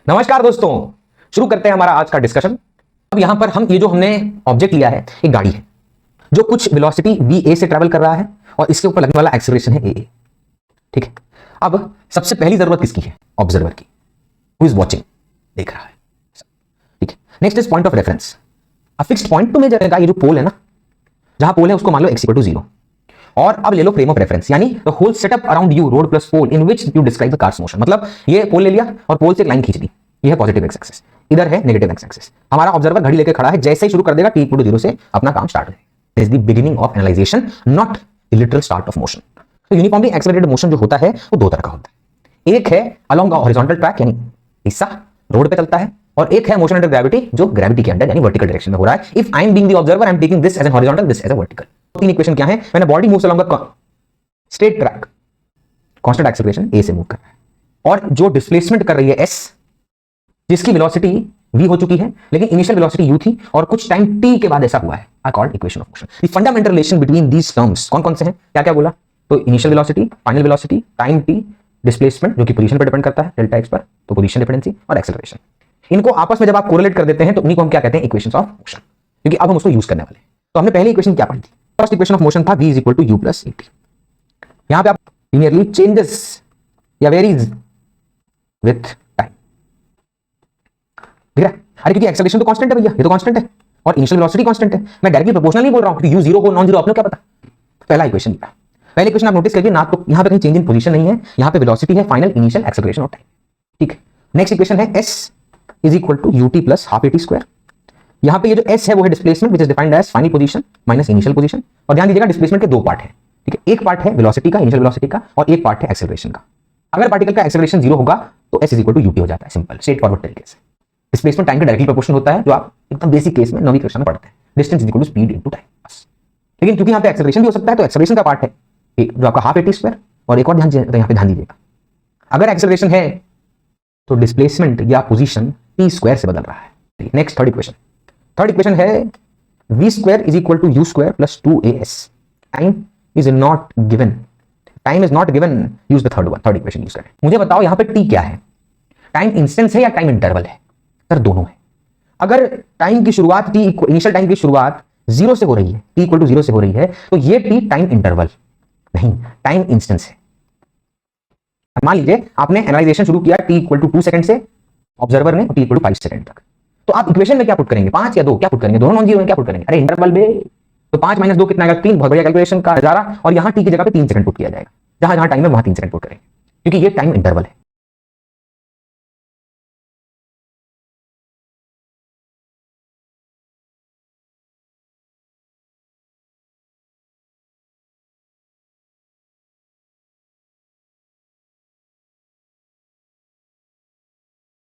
नमस्कार दोस्तों, शुरू करते हैं हमारा आज का डिस्कशन। अब यहां पर हम हमने ऑब्जेक्ट लिया है, एक गाड़ी है जो कुछ वेलोसिटी va से ट्रैवल कर रहा है और इसके ऊपर लगने वाला एक्सेलरेशन है a। ठीक है, अब सबसे पहली जरूरत किसकी है? ऑब्जर्वर की, हु इज वॉचिंग, देख रहा है। ठीक है, next is point of reference. A fixed point to measure का ये जो पोल है ना, जहां पोल है उसको मान लो x=0। और अब ले लो फ्रेम ऑफ रेफरेंस, यानी the whole setup around you, road plus pole, in which you describe the car's motion. मतलब ये पोल ले लिया और पोल से एक लाइन खींच दी, ये है पॉजिटिव एक्स एक्सिस, इधर है नेगेटिव एक्स एक्सिस। हमारा ऑब्जर्वर घड़ी लेकर खड़ा है, जैसे ही शुरू कर देगा t=0 से अपना काम स्टार्ट है। This is the beginning of analysation, not the literal start of motion. तो यूनिफॉर्मली एक्सेलरेटेड मोशन जो होता है वो दो तरह का होता है। एक है अलोंग हॉरिजॉन्टल ट्रैक, यानी हिस्सा रोड पे चलता है, और एक है मोशन अंडर ग्रेविटी, जो ग्रेविटी के अंडर यानी वर्टिकल डायरेक्शन में हो रहा है। If I am being the observer, I am taking this as an horizontal, this as a vertical. तीन इक्वेशन क्या है? When a body moves along a straight track, constant acceleration a से मूव कर रहा है, और जो डिस्प्लेसमेंट कर रही है s, जिसकी वेलोसिटी v हो चुकी है लेकिन इनिशियल वेलोसिटी u थी, और कुछ टाइम t के बाद ऐसा हुआ है, are called equation of motion. The fundamental relation between these terms कौन कौन से हैं? क्या क्या बोला? तो initial velocity, final velocity, time t, displacement जो कि पोजीशन पर डिपेंड करता है डेल्टा x पर, तो पोजीशन डिपेंडेंसी, और एक्सेलरेशन। इनको आपस में जब आप कोरिलेट कर देते हैं तो इन्हीं को हम क्या कहते हैं? Equations of motion. क्योंकि अब हम उसको यूज करने वाले हैं। तो हमने पहली इक्वेशन क्या पढ़ी थी? फर्स्ट इक्वेशन ऑफ मोशन था v is equal to u plus at। यहां पे आप लिनियरली चेंजेस या वेरीज विथ टाइम, ठीक है? अरे क्योंकि एक्सेलरेशन तो कांस्टेंट है भैया, ये तो कांस्टेंट है, और इनिशियल वेलोसिटी कांस्टेंट है। मैं डायरेक्टली प्रोपोर्शनल नहीं बोल रहा हूं, क्योंकि u जीरो हो नॉन जीरो आपने क्या पता। पहला इक्वेशन लिया, पहले इक्वेशन आप नोटिस करिए ना, तो यहां पे कहीं चेंज इन पोजीशन नहीं है, यहां पे वेलोसिटी है, फाइनल, इनिशियल, एक्सेलरेशन और टाइम। ठीक है, नेक्स्ट इक्वेशन है s is equal to ut plus half at square. यहां पे ये जो s है वो है displacement, which is defined as final position minus initial position. और ध्यान दीजिएगा डिस्प्लेसमेंट के दो पार्ट है। ठीक है, एक पार्ट है वेलोसिटी का, इनिशियल वेलोसिटी का, और एक पार्ट है एक्सेलरेशन का। अगर पार्टिकल का एक्सेलरेशन 0 होगा तो s is equal to ut हो जाता है, सिंपल स्ट्रेट फॉरवर्ड तरीके से। डिस्प्लेसमेंट टाइम के डायरेक्टली प्रोपोर्शनल होता है, जो आप एकदम बेसिक केस में 9वीं कक्षा में पढ़ते हैं। Distance is equal to speed into time, बस। लेकिन क्योंकि यहां पे एक्सेलरेशन भी हो सकता है, तो एक्सेलरेशन का पार्ट है जो आपका हाफ at स्क्वायर, और एक और ध्यान यहां पे ध्यान दीजिएगा, अगर एक्सेलरेशन है तो डिस्प्लेसमेंट या पोजीशन t स्क्वायर से बदल रहा है। नेक्स्ट थर्ड इक्वेशन है v square is equal to u square plus 2as। Time is not given, use the third equation use करें। मुझे बताओ यहां पे t क्या है? टाइम इंस्टेंस है या टाइम इंटरवल है? सर दोनों है। अगर टाइम की शुरुआत इनिशियल टाइम की शुरुआत 0 से हो रही है, t इक्वल टू 0 से हो रही है, तो ये t टाइम इंटरवल नहीं, टाइम इंस्टेंस है। मान लीजिए आपने एनालाइजेशन शुरू किया t इक्वल टू 2 सेकंड से, ऑब्जर्वर ने, t इक्वल टू 5 सेकंड तक, तो आप इक्वेशन में क्या पुट करेंगे? 5 या 2 क्या पुट करेंगे? दोनों नॉन जीरो में क्या पुट करेंगे? अरे इंटरवल में तो 5 माइनस 2 कितना आएगा? 3। बहुत बढ़िया कैलकुलेशन का नजारा। और यहां t की जगह पे 3 सेकंड पुट किया जाएगा, जहां टाइम है वहां 3 सेकंड पुट करेंगे, क्योंकि ये टाइम इंटरवल है।